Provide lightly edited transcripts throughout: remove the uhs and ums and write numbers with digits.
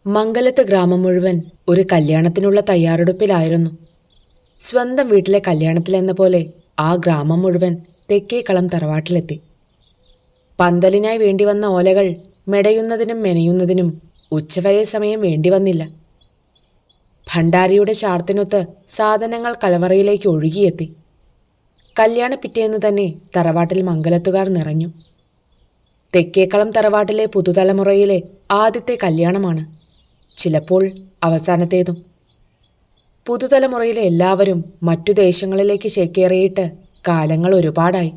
മംഗലത്ത് ഗ്രാമം മുഴുവൻ ഒരു കല്യാണത്തിനുള്ള തയ്യാറെടുപ്പിലായിരുന്നു. സ്വന്തം വീട്ടിലെ കല്യാണത്തിലെന്ന പോലെ ആ ഗ്രാമം മുഴുവൻ തെക്കേക്കളം തറവാട്ടിലെത്തി. പന്തലിനായി വേണ്ടിവന്ന ഓലകൾ മെടയുന്നതിനും മെനയുന്നതിനും ഉച്ചവരെ സമയം വേണ്ടിവന്നില്ല. ഭണ്ഡാരിയുടെ ചാർത്തിനൊത്ത് സാധനങ്ങൾ കലവറയിലേക്ക് ഒഴുകിയെത്തി. കല്യാണ പിറ്റേന്ന് തന്നെ തറവാട്ടിൽ മംഗലത്തുകാർ നിറഞ്ഞു. തെക്കേക്കളം തറവാട്ടിലെ പുതുതലമുറയിലെ ആദ്യത്തെ കല്യാണമാണ്, ചിലപ്പോൾ അവസാനത്തേതും. പുതുതലമുറയിലെ എല്ലാവരും മറ്റു ദേശങ്ങളിലേക്ക് ചേക്കേറിയിട്ട് കാലങ്ങൾ ഒരുപാടായി.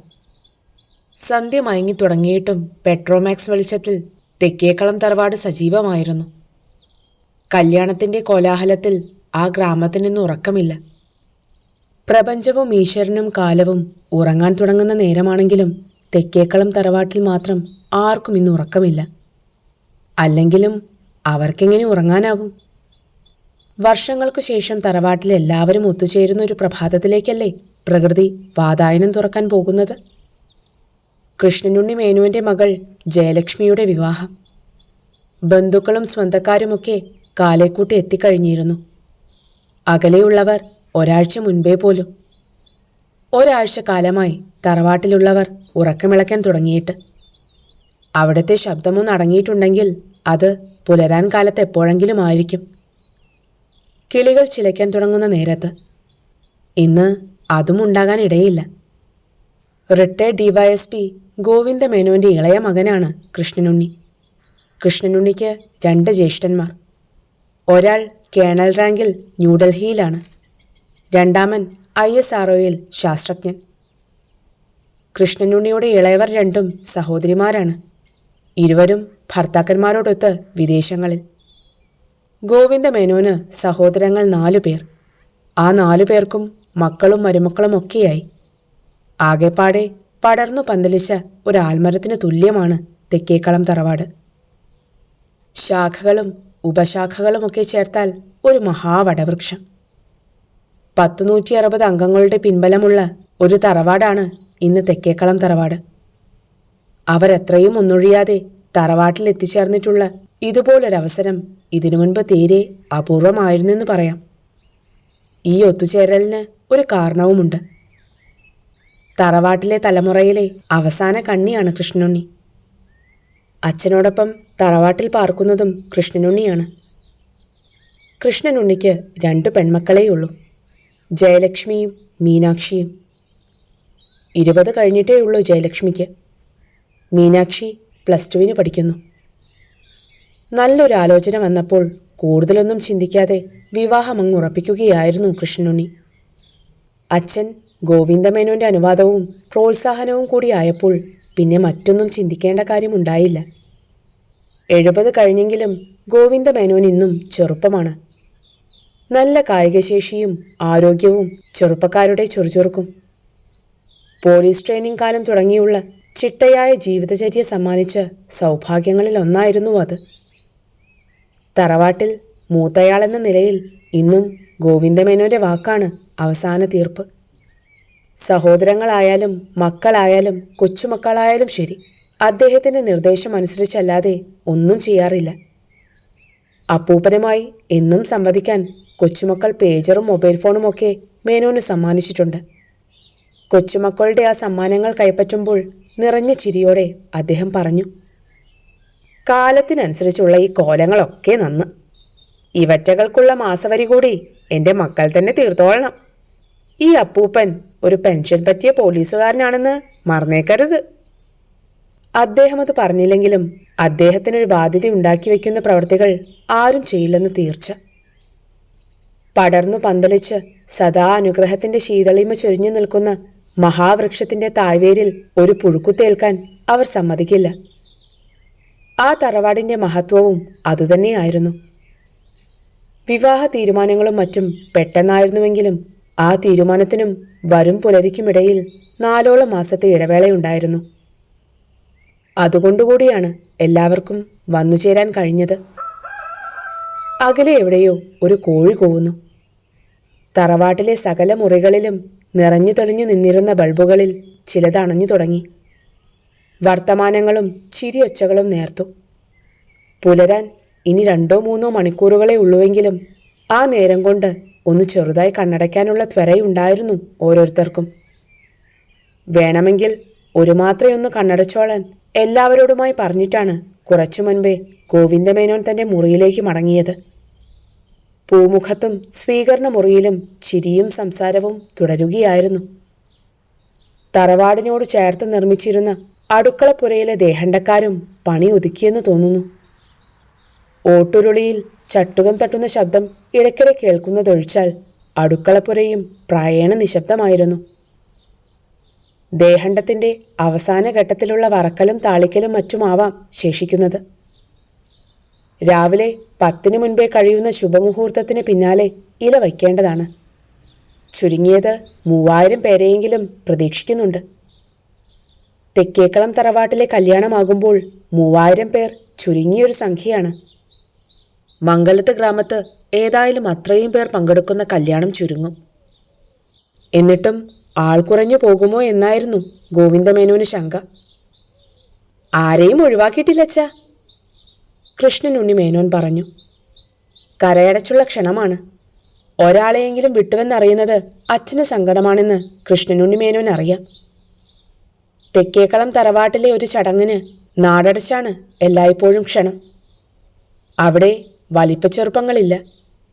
സന്ധ്യ മയങ്ങി തുടങ്ങിയിട്ടും പെട്രോമാക്സ് വെളിച്ചത്തിൽ തെക്കേക്കളം തറവാട് സജീവമായിരുന്നു. കല്യാണത്തിൻ്റെ കോലാഹലത്തിൽ ആ ഗ്രാമത്തിൽ നിന്ന് ഉറക്കമില്ല. പ്രപഞ്ചവും ഈശ്വരനും കാലവും ഉറങ്ങാൻ തുടങ്ങുന്ന നേരമാണെങ്കിലും തെക്കേക്കളം തറവാട്ടിൽ മാത്രം ആർക്കും ഇന്ന് ഉറക്കമില്ല. അല്ലെങ്കിലും അവർക്കെങ്ങനെ ഉറങ്ങാനാകും? വർഷങ്ങൾക്കു ശേഷം തറവാട്ടിൽ എല്ലാവരും ഒത്തുചേരുന്ന ഒരു പ്രഭാതത്തിലേക്കല്ലേ പ്രകൃതി വാതായനം തുറക്കാൻ പോകുന്നത്? കൃഷ്ണനുണ്ണി മേനുവിൻ്റെ മകൾ ജയലക്ഷ്മിയുടെ വിവാഹം. ബന്ധുക്കളും സ്വന്തക്കാരുമൊക്കെ കാലേക്കൂട്ടി എത്തിക്കഴിഞ്ഞിരുന്നു. അകലെയുള്ളവർ ഒരാഴ്ച മുൻപേ പോലും. ഒരാഴ്ച കാലമായി തറവാട്ടിലുള്ളവർ ഉറക്കമിളക്കാൻ തുടങ്ങിയിട്ട്. അവിടുത്തെ ശബ്ദമൊന്ന് അടങ്ങിയിട്ടുണ്ടെങ്കിൽ അത് പുലരാൻ കാലത്ത് എപ്പോഴെങ്കിലും ആയിരിക്കും. കിളികൾ ചിലയ്ക്കാൻ തുടങ്ങുന്ന നേരത്ത്. ഇന്ന് അതും ഉണ്ടാകാൻ ഇടയില്ല. റിട്ടയർഡ് DYSP ഗോവിന്ദ മേനോൻ്റെ ഇളയ മകനാണ് കൃഷ്ണനുണ്ണി. കൃഷ്ണനുണ്ണിക്ക് 2 ജ്യേഷ്ഠന്മാർ. ഒരാൾ കേണൽ റാങ്കിൽ ന്യൂഡൽഹിയിലാണ്. രണ്ടാമൻ ISROയിൽ ശാസ്ത്രജ്ഞൻ. കൃഷ്ണനുണ്ണിയുടെ ഇളയവർ 2 സഹോദരിമാരാണ്. ഇരുവരും ഭർത്താക്കന്മാരോടൊത്ത് വിദേശങ്ങളിൽ. ഗോവിന്ദ മേനോന് സഹോദരങ്ങൾ 4 പേർ. ആ 4 പേർക്കും മക്കളും മരുമക്കളും ഒക്കെയായി. ആകെപ്പാടെ പടർന്നു പന്തലിച്ച ഒരാൽമരത്തിന് തുല്യമാണ് തെക്കേക്കളം തറവാട്. ശാഖകളും ഉപശാഖകളുമൊക്കെ ചേർത്താൽ ഒരു മഹാവടവൃക്ഷം. 160 അംഗങ്ങളുടെ പിൻബലമുള്ള ഒരു തറവാടാണ് ഇന്ന് തെക്കേക്കളം തറവാട്. അവരെത്രയും ഒന്നൊഴിയാതെ തറവാട്ടിൽ എത്തിച്ചേർന്നിട്ടുള്ള ഇതുപോലൊരവസരം ഇതിനു മുൻപ് തീരെ അപൂർവമായിരുന്നെന്ന് പറയാം. ഈ ഒത്തുചേരലിന് ഒരു കാരണവുമുണ്ട്. തറവാട്ടിലെ തലമുറയിലെ അവസാന കണ്ണിയാണ് കൃഷ്ണനുണ്ണി. അച്ഛനോടൊപ്പം തറവാട്ടിൽ പാർക്കുന്നതും കൃഷ്ണനുണ്ണിയാണ്. കൃഷ്ണനുണ്ണിക്ക് 2 പെൺമക്കളേയുള്ളൂ, ജയലക്ഷ്മിയും മീനാക്ഷിയും. 20 കഴിഞ്ഞിട്ടേ ഉള്ളൂ ജയലക്ഷ്മിക്ക്. മീനാക്ഷി +2 പഠിക്കുന്നു. നല്ലൊരാലോചന വന്നപ്പോൾ കൂടുതലൊന്നും ചിന്തിക്കാതെ വിവാഹം അങ്ങ് ഉറപ്പിക്കുകയായിരുന്നു കൃഷ്ണനുണ്ണി. അച്ഛൻ ഗോവിന്ദമേനോൻ്റെ അനുവാദവും പ്രോത്സാഹനവും കൂടി ആയപ്പോൾ പിന്നെ മറ്റൊന്നും ചിന്തിക്കേണ്ട കാര്യമുണ്ടായില്ല. 70 കഴിഞ്ഞെങ്കിലും ഗോവിന്ദമേനോൻ ഇന്നും ചെറുപ്പമാണ്. നല്ല കായികശേഷിയും ആരോഗ്യവും ചെറുപ്പക്കാരുടെ ചുറുചുറുക്കും. പോലീസ് ട്രെയിനിങ് കാലം തുടങ്ങിയുള്ള ചിട്ടയായ ജീവിതചര്യ സമ്മാനിച്ച സൗഭാഗ്യങ്ങളിൽ ഒന്നായിരുന്നു അത്. തറവാട്ടിൽ മൂത്തയാളെന്ന നിലയിൽ ഇന്നും ഗോവിന്ദമേനോൻ്റെ വാക്കാണ് അവസാന തീർപ്പ്. സഹോദരങ്ങളായാലും മക്കളായാലും കൊച്ചുമക്കളായാലും ശരി, അദ്ദേഹത്തിൻ്റെ നിർദ്ദേശം അനുസരിച്ചല്ലാതെ ഒന്നും ചെയ്യാറില്ല. അപ്പൂപ്പനുമായി എന്നും സംവദിക്കാൻ കൊച്ചുമക്കൾ പേജറും മൊബൈൽ ഫോണുമൊക്കെ മേനോന് സമ്മാനിച്ചിട്ടുണ്ട്. കൊച്ചുമക്കളുടെ ആ സമ്മാനങ്ങൾ കൈപ്പറ്റുമ്പോൾ നിറഞ്ഞ ചിരിയോടെ അദ്ദേഹം പറഞ്ഞു, കാലത്തിനനുസരിച്ചുള്ള ഈ കോലങ്ങളൊക്കെ നന്ന്. ഇവറ്റകൾക്കുള്ള മാസവരി കൂടി എൻ്റെ മക്കൾ തന്നെ തീർത്തോളണം. ഈ അപ്പൂപ്പൻ ഒരു പെൻഷൻ പറ്റിയ പോലീസുകാരനാണെന്ന് മറന്നേക്കരുത്. അദ്ദേഹം അത് പറഞ്ഞില്ലെങ്കിലും അദ്ദേഹത്തിനൊരു ബാധ്യത ഉണ്ടാക്കി വയ്ക്കുന്ന പ്രവൃത്തികൾ ആരും ചെയ്യില്ലെന്ന് തീർച്ച. പടർന്നു പന്തലിച്ച് സദാ അനുഗ്രഹത്തിൻ്റെ ശീതളിമ ചൊരിഞ്ഞു നിൽക്കുന്ന മഹാവൃക്ഷത്തിൻ്റെ തായ്വേരിൽ ഒരു പുഴുക്കുത്തേൽക്കാൻ അവർ സമ്മതിക്കില്ല. ആ തറവാടിൻ്റെ മഹത്വവും അതുതന്നെയായിരുന്നു. വിവാഹ തീരുമാനങ്ങളും മറ്റും പെട്ടെന്നായിരുന്നുവെങ്കിലും ആ തീരുമാനത്തിനും വരും പുലരിക്കുമിടയിൽ 4ഓളം മാസത്തെ ഇടവേളയുണ്ടായിരുന്നു. അതുകൊണ്ടുകൂടിയാണ് എല്ലാവർക്കും വന്നുചേരാൻ കഴിഞ്ഞത്. അകലെ എവിടെയോ ഒരു കോഴി കൂവുന്നു. തറവാട്ടിലെ സകല മുറികളിലും നിറഞ്ഞു തെളിഞ്ഞു നിന്നിരുന്ന ബൾബുകളിൽ ചിലത് അണഞ്ഞു തുടങ്ങി. വർത്തമാനങ്ങളും ചിരിയൊച്ചകളും നേർത്തു. പുലരാൻ ഇനി 2-3 മണിക്കൂറുകളേ ഉള്ളുവെങ്കിലും ആ നേരം കൊണ്ട് ഒന്ന് ചെറുതായി കണ്ണടയ്ക്കാനുള്ള ത്വരയുണ്ടായിരുന്നു ഓരോരുത്തർക്കും. വേണമെങ്കിൽ ഒരു മാത്രയൊന്ന് കണ്ണടച്ചോളാൻ എല്ലാവരോടുമായി പറഞ്ഞിട്ടാണ് കുറച്ചു മുൻപേ ഗോവിന്ദമേനോൻ തൻ്റെ മുറിയിലേക്ക് മടങ്ങിയത്. പൂമുഖത്തും സ്വീകരണ മുറിയിലും ചിരിയും സംസാരവും തുടരുകയായിരുന്നു. തറവാടിനോട് ചേർത്ത് നിർമ്മിച്ചിരുന്ന അടുക്കളപ്പുരയിലെ ദേഹണ്ടക്കാരും പണി ഒതുക്കിയെന്ന് തോന്നുന്നു. ഓട്ടുരുളിയിൽ ചട്ടുകം തട്ടുന്ന ശബ്ദം ഇടയ്ക്കിടെ കേൾക്കുന്നതൊഴിച്ചാൽ അടുക്കളപ്പുരയും പ്രായേണ നിശബ്ദമായിരുന്നു. ദേഹണ്ടത്തിൻ്റെ അവസാന ഘട്ടത്തിലുള്ള വറക്കലും താളിക്കലും മറ്റുമാവാം ശേഷിക്കുന്നത്. രാവിലെ 10 മുൻപേ കഴിയുന്ന ശുഭമുഹൂർത്തത്തിന് പിന്നാലെ ഇല വയ്ക്കേണ്ടതാണ്. ചുരുങ്ങിയത് 3000 പേരെയെങ്കിലും പ്രതീക്ഷിക്കുന്നുണ്ട്. തെക്കേക്കളം തറവാട്ടിലെ കല്യാണമാകുമ്പോൾ 3000 പേർ ചുരുങ്ങിയൊരു സംഖ്യയാണ്. മംഗലത്ത് ഗ്രാമത്ത് ഏതായാലും അത്രയും പേർ പങ്കെടുക്കുന്ന കല്യാണം ചുരുങ്ങും. എന്നിട്ടും ആൾ കുറഞ്ഞു പോകുമോ എന്നായിരുന്നു ഗോവിന്ദമേനോന് ശങ്ക. ആരെയും ഒഴിവാക്കിയിട്ടില്ലച്ചാ, കൃഷ്ണനുണ്ണി മേനോൻ പറഞ്ഞു. കരയടച്ചുള്ള ക്ഷണമാണ്. ഒരാളെയെങ്കിലും വിട്ടുവെന്നറിയുന്നത് അച്ഛന് സങ്കടമാണെന്ന് കൃഷ്ണനുണ്ണി മേനോൻ അറിയാം. തെക്കേക്കളം തറവാട്ടിലെ ഒരു ചടങ്ങിന് നാടടച്ചാണ് എല്ലായ്പ്പോഴും ക്ഷണം. അവിടെ വലിപ്പച്ചെറുപ്പങ്ങളില്ല,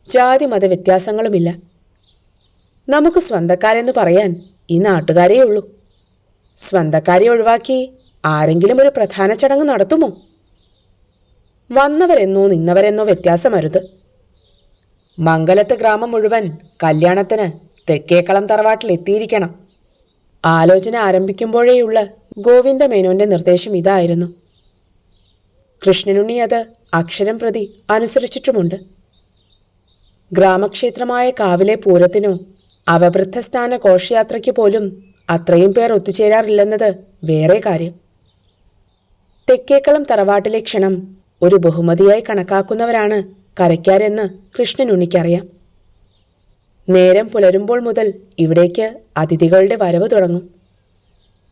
ജാതി മത വ്യത്യാസങ്ങളുമില്ല. നമുക്ക് സ്വന്തക്കാരെന്ന് പറയാൻ ഈ നാട്ടുകാരേ ഉള്ളൂ. സ്വന്തക്കാരെ ഒഴിവാക്കി ആരെങ്കിലും ഒരു പ്രധാന ചടങ്ങ് നടത്തുമോ? വന്നവരെന്നോ നിന്നവരെന്നോ വ്യത്യാസമരുത്. മംഗലത്ത് ഗ്രാമം മുഴുവൻ കല്യാണത്തിന് തെക്കേക്കളം തറവാട്ടിൽ എത്തിയിരിക്കണം. ആലോചന ആരംഭിക്കുമ്പോഴേയുള്ള ഗോവിന്ദമേനോന്റെ നിർദ്ദേശം ഇതായിരുന്നു. കൃഷ്ണനുണ്ണി അത് അക്ഷരം പ്രതി അനുസരിച്ചിട്ടുമുണ്ട്. ഗ്രാമക്ഷേത്രമായ കാവിലെ പൂരത്തിനോ അവവൃദ്ധസ്ഥാന ഘോഷയാത്രയ്ക്ക് പോലും അത്രയും പേർ ഒത്തുചേരാറില്ലെന്നത് വേറെ കാര്യം. തെക്കേക്കളം തറവാട്ടിലെ ക്ഷണം ഒരു ബഹുമതിയായി കണക്കാക്കുന്നവരാണ് കരയ്ക്കാരെന്ന് കൃഷ്ണനുണ്ണിക്കറിയാം. നേരം പുലരുമ്പോൾ മുതൽ ഇവിടേക്ക് അതിഥികളുടെ വരവ് തുടങ്ങും.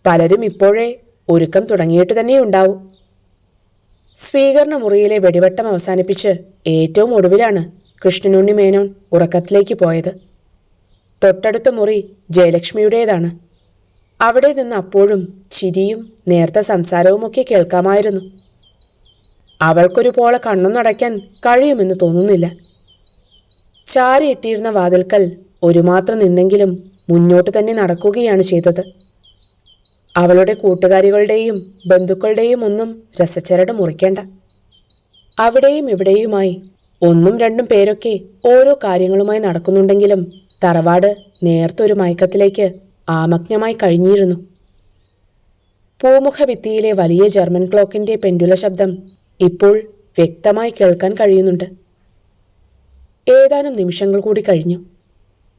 പലരും ഇപ്പോഴേ ഒരുക്കം തുടങ്ങിയിട്ട് തന്നെയുണ്ടാവും. സ്വീകരണ മുറിയിലെ വെടിവട്ടം അവസാനിപ്പിച്ച് ഏറ്റവും ഒടുവിലാണ് കൃഷ്ണനുണ്ണി മേനോൻ ഉറക്കത്തിലേക്ക് പോയത്. തൊട്ടടുത്ത മുറി ജയലക്ഷ്മിയുടേതാണ്. അവിടെ നിന്ന് അപ്പോഴും ചിരിയും നേർത്ത സംസാരവുമൊക്കെ കേൾക്കാമായിരുന്നു. അവൾക്കൊരു പോളെ കണ്ണൊന്നടയ്ക്കാൻ കഴിയുമെന്ന് തോന്നുന്നില്ല. ചാരിയിട്ടിരുന്ന വാതിൽക്കൽ ഒരു മാത്രം നിന്നെങ്കിലും മുന്നോട്ട് തന്നെ നടക്കുകയാണ് ചെയ്തത്. അവളുടെ കൂട്ടുകാരികളുടെയും ബന്ധുക്കളുടെയും ഒന്നും രസച്ചരട് മുറിക്കേണ്ട. അവിടെയും ഇവിടെയുമായി 1-2 പേരൊക്കെ ഓരോ കാര്യങ്ങളുമായി നടക്കുന്നുണ്ടെങ്കിലും തറവാട് നേർത്തൊരു മയക്കത്തിലേക്ക് ആമഗ്നമായി കഴിഞ്ഞിരുന്നു. പൂമുഖ ഭിത്തിയിലെ വലിയ ജർമ്മൻ ക്ലോക്കിന്റെ പെൻഡുല ശബ്ദം ഇപ്പോൾ വ്യക്തമായി കേൾക്കാൻ കഴിയുന്നുണ്ട്. ഏതാനും നിമിഷങ്ങൾ കൂടി കഴിഞ്ഞു.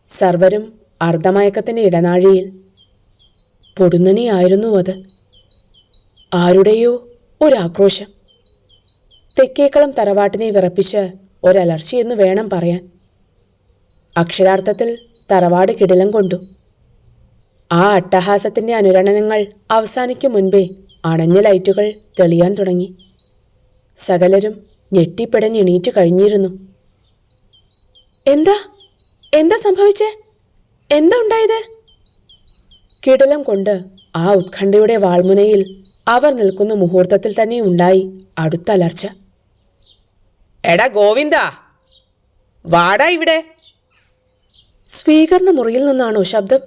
സർവരും അർദ്ധമയക്കത്തിന്റെ ഇടനാഴിയിൽ. പൊടുന്നനെയായിരുന്നു അത്. ആരുടെയോ ഒരാക്രോശം. തെക്കേക്കളം തറവാട്ടിനെ വിറപ്പിച്ച ഒരലർച്ചയെന്ന് വേണം പറയാൻ. അക്ഷരാർത്ഥത്തിൽ തറവാട് കിടിലം കൊണ്ടു. ആ അട്ടഹാസത്തിന്റെ അനുരണനങ്ങൾ അവസാനിക്കും മുൻപേ അണഞ്ഞ ലൈറ്റുകൾ തെളിയാൻ തുടങ്ങി. സകലരും ഞെട്ടിപ്പിടഞ്ഞെണീറ്റു കഴിഞ്ഞിരുന്നു. എന്താ എന്താ സംഭവിച്ചേ? എന്താ ഉണ്ടായത്? കിടിലം കൊണ്ട് ആ ഉത്കണ്ഠയുടെ വാൾമുനയിൽ അവർ നിൽക്കുന്ന മുഹൂർത്തത്തിൽ തന്നെ ഉണ്ടായി അടുത്ത അലർച്ച. എടാ ഗോവിന്ദ, വാടാ ഇവിടെ. സ്വീകരണ മുറിയിൽ നിന്നാണോ ശബ്ദം?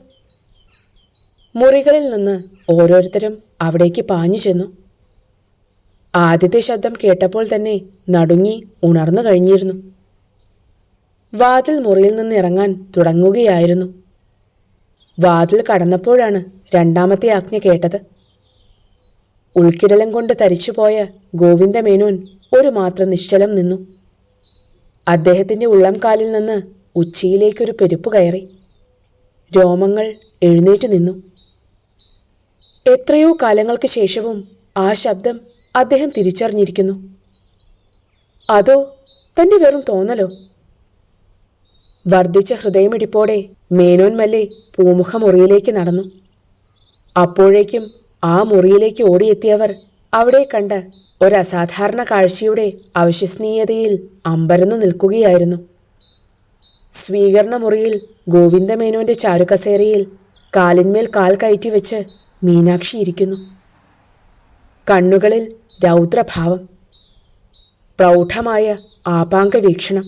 മുറികളിൽ നിന്ന് ഓരോരുത്തരും അവിടേക്ക് പാഞ്ഞു ചെന്നു. ആദ്യത്തെ ശബ്ദം കേട്ടപ്പോൾ തന്നെ നടുങ്ങി ഉണർന്നു കഴിഞ്ഞിരുന്നു. വാതിൽ മുറിയിൽ നിന്ന് ഇറങ്ങാൻ തുടങ്ങുകയായിരുന്നു. വാതിൽ കടന്നപ്പോഴാണ് രണ്ടാമത്തെ ആജ്ഞ കേട്ടത്. ഉൾക്കിടലം കൊണ്ട് തരിച്ചുപോയ ഗോവിന്ദമേനോൻ ഒരു മാത്രം നിശ്ചലം നിന്നു. അദ്ദേഹത്തിൻ്റെ ഉള്ളം കാലിൽ നിന്ന് ഉച്ചിയിലേക്കൊരു പെരുപ്പ് കയറി. രോമങ്ങൾ എഴുന്നേറ്റ് നിന്നു. എത്രയോ കാലങ്ങൾക്ക് ശേഷവും ആ ശബ്ദം അദ്ദേഹം തിരിച്ചറിഞ്ഞിരിക്കുന്നു. അതോ തൻ്റെ വെറും തോന്നലോ? വർദ്ധിച്ച ഹൃദയമിടിപ്പോടെ മേനോൻ മല്ലെ പൂമുഖ മുറിയിലേക്ക് നടന്നു. അപ്പോഴേക്കും ആ മുറിയിലേക്ക് ഓടിയെത്തിയവർ അവിടെ കണ്ട ഒരസാധാരണ കാഴ്ചയുടെ അവിശ്വസനീയതയിൽ അമ്പരന്നു നിൽക്കുകയായിരുന്നു. സ്വീകരണ മുറിയിൽ ഗോവിന്ദമേനോന്റെ ചാരുകസേരയിൽ കാലിന്മേൽ കാൽ കയറ്റി വെച്ച് മീനാക്ഷി ഇരിക്കുന്നു. കണ്ണുകളിൽ രൗദ്രഭാവം, പ്രൗഢമായ ആപാംഗ വീക്ഷണം.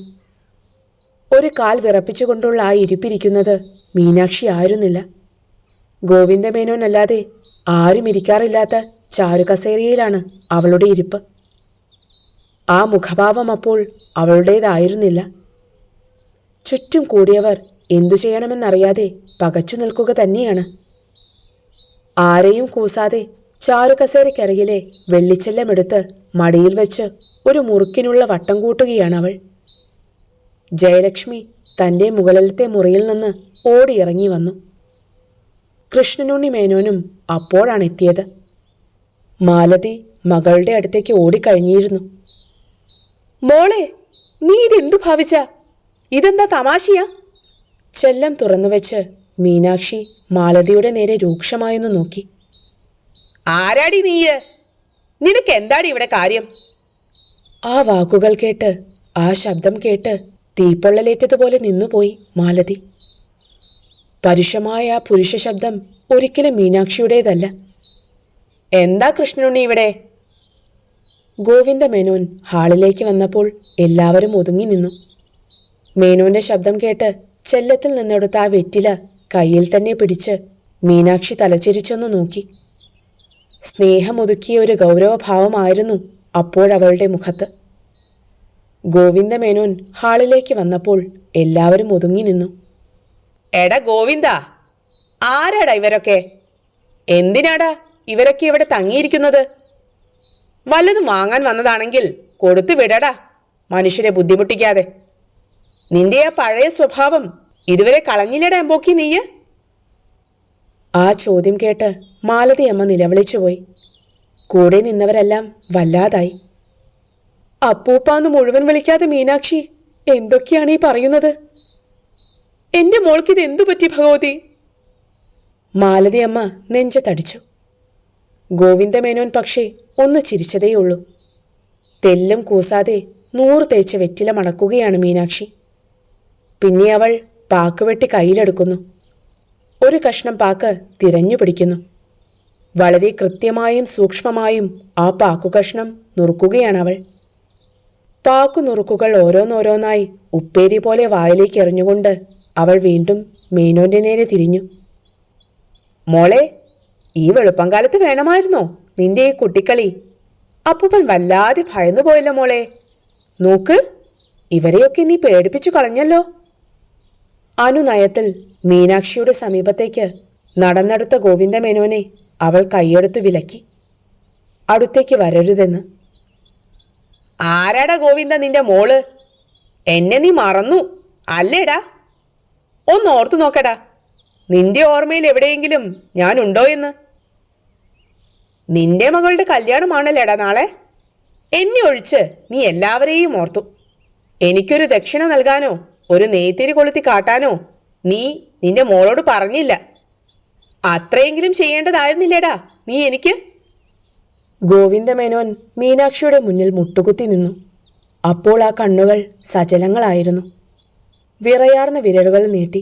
ഒരു കാൽ വിറപ്പിച്ചുകൊണ്ടുള്ള ആ ഇരിപ്പിരിക്കുന്നത് മീനാക്ഷി ആയിരുന്നില്ല. ഗോവിന്ദമേനോനല്ലാതെ ആരും ഇരിക്കാറില്ലാത്ത ചാരുകസേരയിലാണ് അവളുടെ ഇരിപ്പ്. ആ മുഖഭാവം അപ്പോൾ അവളുടേതായിരുന്നില്ല. ചുറ്റും കൂടിയവർ എന്തു ചെയ്യണമെന്നറിയാതെ പകച്ചു നിൽക്കുക തന്നെയാണ്. ആരെയും കൂസാതെ ചാരുകസേരയ്ക്കരികിലെ വെള്ളിച്ചെല്ലമെടുത്ത് മടിയിൽ വെച്ച് ഒരു മുറുക്കിനുള്ള വട്ടം കൂട്ടുകയാണവൾ. ജയലക്ഷ്മി തൻ്റെ മുകളിലത്തെ മുറിയിൽ നിന്ന് ഓടിയിറങ്ങി വന്നു. കൃഷ്ണനുണ്ണി മേനോനും അപ്പോഴാണ് എത്തിയത്. മാലതി മകളുടെ അടുത്തേക്ക് ഓടിക്കഴിഞ്ഞിരുന്നു. മോളെ, നീ ഇതെന്തു ഭാവിച്ച? ഇതെന്താ തമാശയാ? ചെല്ലം തുറന്നുവെച്ച് മീനാക്ഷി മാലതിയുടെ നേരെ രൂക്ഷമായൊന്നു നോക്കി. ആരാടി നീയ്? നിനക്ക് എന്താടി ഇവിടെ കാര്യം? ആ വാക്കുകൾ കേട്ട്, ആ ശബ്ദം കേട്ട് തീപ്പൊള്ളലേറ്റതുപോലെ നിന്നുപോയി മാലതി. പരുഷമായ ആ പുരുഷ ശബ്ദം ഒരിക്കലും മീനാക്ഷിയുടേതല്ല. എന്താ കൃഷ്ണനുണ്ണി ഇവിടെ? ഗോവിന്ദമേനോൻ ഹാളിലേക്ക് വന്നപ്പോൾ എല്ലാവരും ഒതുങ്ങി നിന്നു. മേനോന്റെ ശബ്ദം കേട്ട് ചെല്ലത്തിൽ നിന്നെടുത്ത ആ വെറ്റില കയ്യിൽ തന്നെ പിടിച്ച് മീനാക്ഷി തലച്ചിരിച്ചൊന്നു നോക്കി. സ്നേഹമൊതുക്കിയ ഒരു ഗൗരവഭാവമായിരുന്നു അപ്പോഴവളുടെ മുഖത്ത്. ഗോവിന്ദമേനോൻ ഹാളിലേക്ക് വന്നപ്പോൾ എല്ലാവരും ഒതുങ്ങി നിന്നു. എടാ ഗോവിന്ദ, ആരാടാ ഇവരൊക്കെ? എന്തിനാടാ ഇവരൊക്കെ ഇവിടെ തങ്ങിയിരിക്കുന്നത്? വല്ലതും വാങ്ങാൻ വന്നതാണെങ്കിൽ കൊടുത്തു വിടടാ, മനുഷ്യരെ ബുദ്ധിമുട്ടിക്കാതെ. നിന്റെ ആ പഴയ സ്വഭാവം ഇതുവരെ കളഞ്ഞില്ലടാ എമ്പോക്കി നീയ്? ആ ചോദ്യം കേട്ട് മാലതിയമ്മ നിലവിളിച്ചുപോയി. കൂടെ നിന്നവരെല്ലാം വല്ലാതായി. അപ്പൂപ്പാന്ന് മുഴുവൻ വിളിക്കാതെ മീനാക്ഷി എന്തൊക്കെയാണ് ഈ പറയുന്നത്? എന്റെ മോൾക്കിത് എന്തു പറ്റി ഭഗവതി? മാലതിയമ്മ നെഞ്ചത്തടിച്ചു. ഗോവിന്ദമേനോൻ പക്ഷേ ഒന്ന് ചിരിച്ചതേയുള്ളൂ. തെല്ലും കൂസാതെ 100 തേച്ച് വെറ്റില മണക്കുകയാണ് മീനാക്ഷി. പിന്നെ അവൾ പാക്കുവെട്ടി കയ്യിലെടുക്കുന്നു. ഒരു കഷ്ണം പാക്ക് തിരഞ്ഞു പിടിക്കുന്നു. വളരെ കൃത്യമായും സൂക്ഷ്മമായും ആ പാക്കുകഷ്ണം നുറുക്കുകയാണവൾ. പാക്കു നുറുക്കുകൾ ഓരോന്നോരോന്നായി ഉപ്പേരി പോലെ വായിലേക്ക് എറിഞ്ഞുകൊണ്ട് അവൾ വീണ്ടും മേനോന്റെ നേരെ തിരിഞ്ഞു. മോളെ, ഈ വെളുപ്പം കാലത്ത് വേണമായിരുന്നോ നിന്റെ ഈ കുട്ടിക്കളി? അപ്പൂപ്പൻ വല്ലാതെ ഭയന്നു പോയല്ലോ മോളെ. നോക്ക്, ഇവരെയൊക്കെ നീ പേടിപ്പിച്ചു കളഞ്ഞല്ലോ. അനുനയത്തിൽ മീനാക്ഷിയുടെ സമീപത്തേക്ക് നടന്നെടുത്ത ഗോവിന്ദമേനോനെ അവൾ കൈയെടുത്തു വിലക്കി. അടുത്തേക്ക് വരരുതെന്ന്. ആരാടാ ഗോവിന്ദ നിന്റെ മോള്? എന്നെ നീ മറന്നു അല്ലേടാ? ഒന്ന് ഓർത്തു നോക്കടാ, നിന്റെ ഓർമ്മയിൽ എവിടെയെങ്കിലും ഞാനുണ്ടോ എന്ന്. നിന്റെ മകളുടെ കല്യാണമാണല്ലേടാ നാളെ. എന്നെ ഒഴിച്ച് നീ എല്ലാവരെയും ഓർത്തു. എനിക്കൊരു ദക്ഷിണ നൽകാനോ ഒരു നെയ്ത്തിരി കൊളുത്തി കാട്ടാനോ നീ നിന്റെ മോളോട് പറഞ്ഞില്ല. അത്രയെങ്കിലും ചെയ്യേണ്ടതായിരുന്നില്ലേടാ നീ എനിക്ക്? ഗോവിന്ദമേനോൻ മീനാക്ഷിയുടെ മുന്നിൽ മുട്ടുകുത്തി നിന്നു. അപ്പോൾ ആ കണ്ണുകൾ സജലങ്ങളായിരുന്നു. വിറയാർന്ന വിരലുകൾ നീട്ടി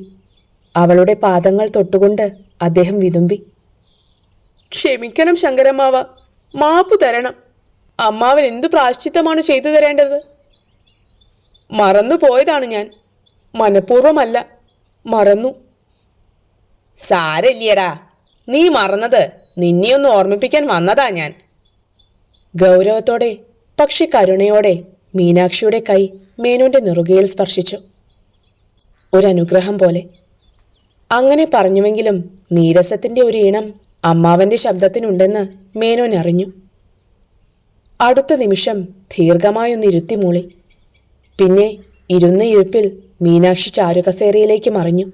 അവളുടെ പാദങ്ങൾ തൊട്ടുകൊണ്ട് അദ്ദേഹം വിതുമ്പി. ക്ഷമിക്കണം ശങ്കരമ്മാവ, മാപ്പു തരണം. അമ്മാവൻ എന്തു പ്രായശ്ചിത്തമാണ് ചെയ്തു തരേണ്ടത്? മറന്നുപോയതാണ് ഞാൻ, മനഃപൂർവ്വമല്ല, മറന്നു. സാരല്യടാ, നീ മറന്നത് നിന്നെയൊന്ന് ഓർമ്മിപ്പിക്കാൻ വന്നതാ ഞാൻ. ഗൗരവത്തോടെ പക്ഷെ കരുണയോടെ മീനാക്ഷിയുടെ കൈ മേനോന്റെ നെറുകയിൽ സ്പർശിച്ചു. ഒരനുഗ്രഹം പോലെ. അങ്ങനെ പറഞ്ഞുവെങ്കിലും നീരസത്തിന്റെ ഒരു ഈണം അമ്മാവന്റെ ശബ്ദത്തിനുണ്ടെന്ന് മേനോൻ അറിഞ്ഞു. അടുത്ത നിമിഷം ദീർഘമായൊന്നിരുത്തി മൂളി. പിന്നെ ഇരുന്ന ഇരുപ്പിൽ മീനാക്ഷി ചാരുകസേരയിലേക്ക് മറിഞ്ഞു.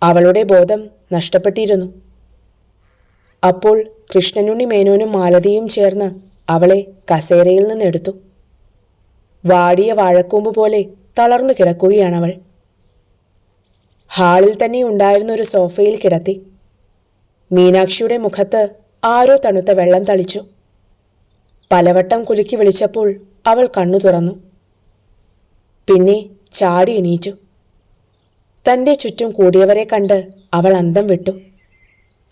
അവളുടെ ബോധം നഷ്ടപ്പെട്ടിരുന്നു. അപ്പോൾ കൃഷ്ണനുണ്ണി മേനോനും മാലതിയും ചേർന്ന് അവളെ കസേരയിൽ നിന്നെടുത്തു. വാടിയ വാഴക്കൂമ്പ് പോലെ തളർന്നു കിടക്കുകയാണവൾ. ഹാളിൽ തന്നെ ഉണ്ടായിരുന്ന ഒരു സോഫയിൽ കിടത്തി. മീനാക്ഷിയുടെ മുഖത്ത് ആരോ തണുത്ത വെള്ളം തളിച്ചു. പലവട്ടം കുലുക്കി വിളിച്ചപ്പോൾ അവൾ കണ്ണു തുറന്നു. പിന്നെ ചാടി എണീറ്റു. തൻ്റെ ചുറ്റും കൂടിയവരെ കണ്ട് അവൾ അന്തം വിട്ടു.